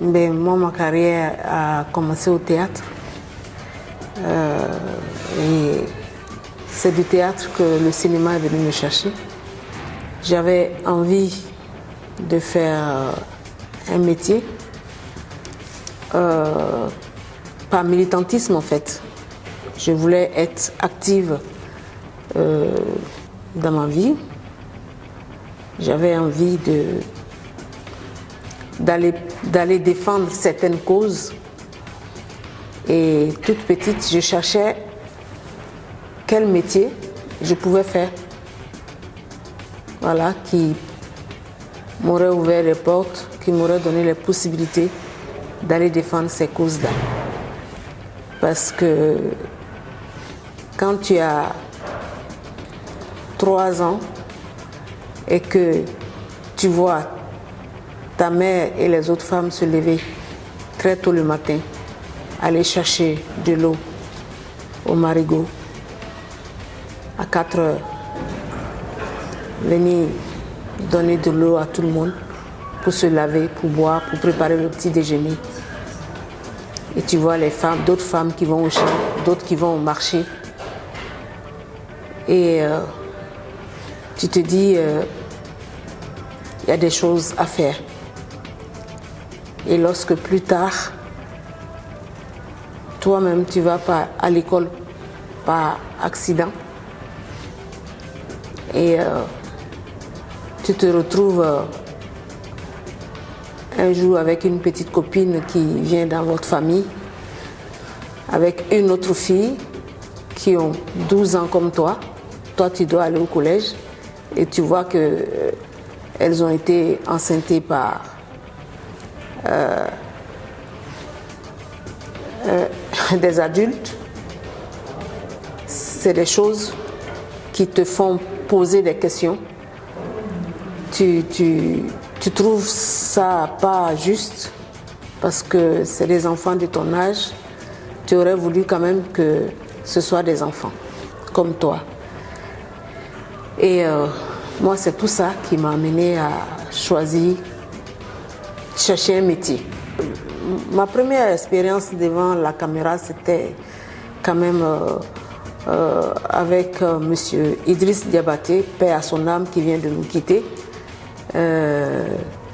Ben, moi, ma carrière a commencé au théâtre. Et c'est du théâtre que le cinéma est venu me chercher. J'avais envie de faire un métier, par militantisme en fait. Je voulais être active dans ma vie. J'avais envie d'aller défendre certaines causes. Et toute petite, je cherchais quel métier je pouvais faire. Voilà, qui m'aurait ouvert les portes, qui m'aurait donné les possibilités d'aller défendre ces causes-là. Parce que quand tu as 3 ans et que tu vois ta mère et les autres femmes se lever très tôt le matin, aller chercher de l'eau au marigot à 4 heures, venir donner de l'eau à tout le monde pour se laver, pour boire, pour préparer le petit déjeuner. Et tu vois les femmes, d'autres femmes qui vont au champ, d'autres qui vont au marché. Et tu te dis, il y a des choses à faire. Et lorsque plus tard, toi-même, tu vas pas à l'école par accident et tu te retrouves un jour avec une petite copine qui vient dans votre famille, avec une autre fille qui ont 12 ans comme toi. Toi, tu dois aller au collège et tu vois que elles ont été enceintes par des adultes. C'est des choses qui te font poser des questions. Tu trouves ça pas juste parce que c'est des enfants de ton âge. Tu aurais voulu quand même que ce soit des enfants comme toi. Et moi, c'est tout ça qui m'a amené à choisir, chercher un métier. Ma première expérience devant la caméra, c'était quand même avec monsieur Idriss Diabaté, paix à son âme, qui vient de nous quitter,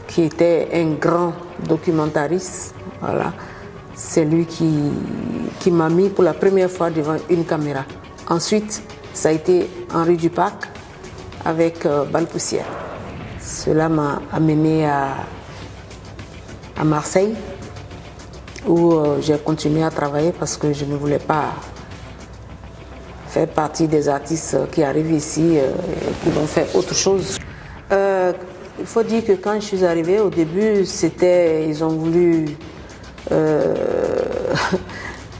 qui était un grand documentariste. Voilà. C'est lui qui m'a mis pour la première fois devant une caméra. Ensuite, ça a été Henri Dupac avec Balpoussière. Cela m'a amené à Marseille, où j'ai continué à travailler parce que je ne voulais pas faire partie des artistes qui arrivent ici et qui vont faire autre chose. Il faut dire que quand je suis arrivée, au début, ils ont voulu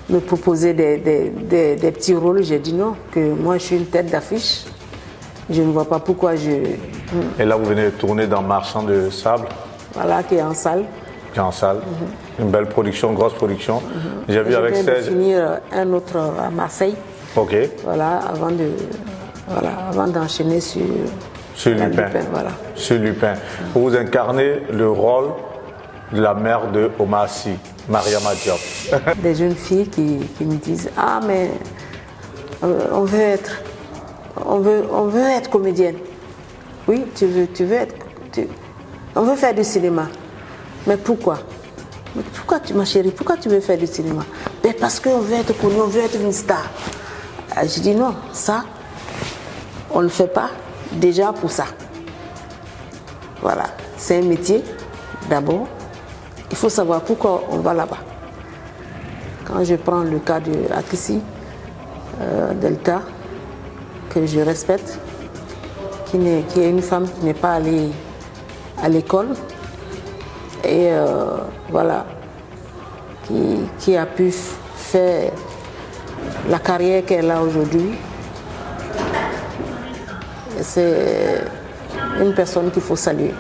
me proposer des petits rôles. J'ai dit non, que moi je suis une tête d'affiche. Je ne vois pas pourquoi je... Et là, vous venez de tourner dans Marchand de sable. Voilà, qui est en salle. Qui est en salle. Une belle production, grosse production. J'ai vu avec Serge. Je viens de finir un autre à Marseille. Ok. Voilà, avant d'enchaîner sur Lupin. Voilà. Sur Lupin. Vous incarnez le rôle de la mère de Omar Sy, Mariama Diop. Des jeunes filles qui me disent « Ah, mais on veut être comédienne. » Oui, tu veux être... on veut faire du cinéma. Mais pourquoi? Mais pourquoi, ma chérie, pourquoi tu veux faire du cinéma? Ben parce qu'on veut être connu, on veut être une star. Je dis non, ça, on ne le fait pas déjà pour ça. Voilà, c'est un métier, d'abord. Il faut savoir pourquoi on va là-bas. Quand je prends le cas de Akissi Delta, que je respecte, qui est une femme qui n'est pas allée à l'école, et voilà, qui a pu faire la carrière qu'elle a aujourd'hui. C'est une personne qu'il faut saluer.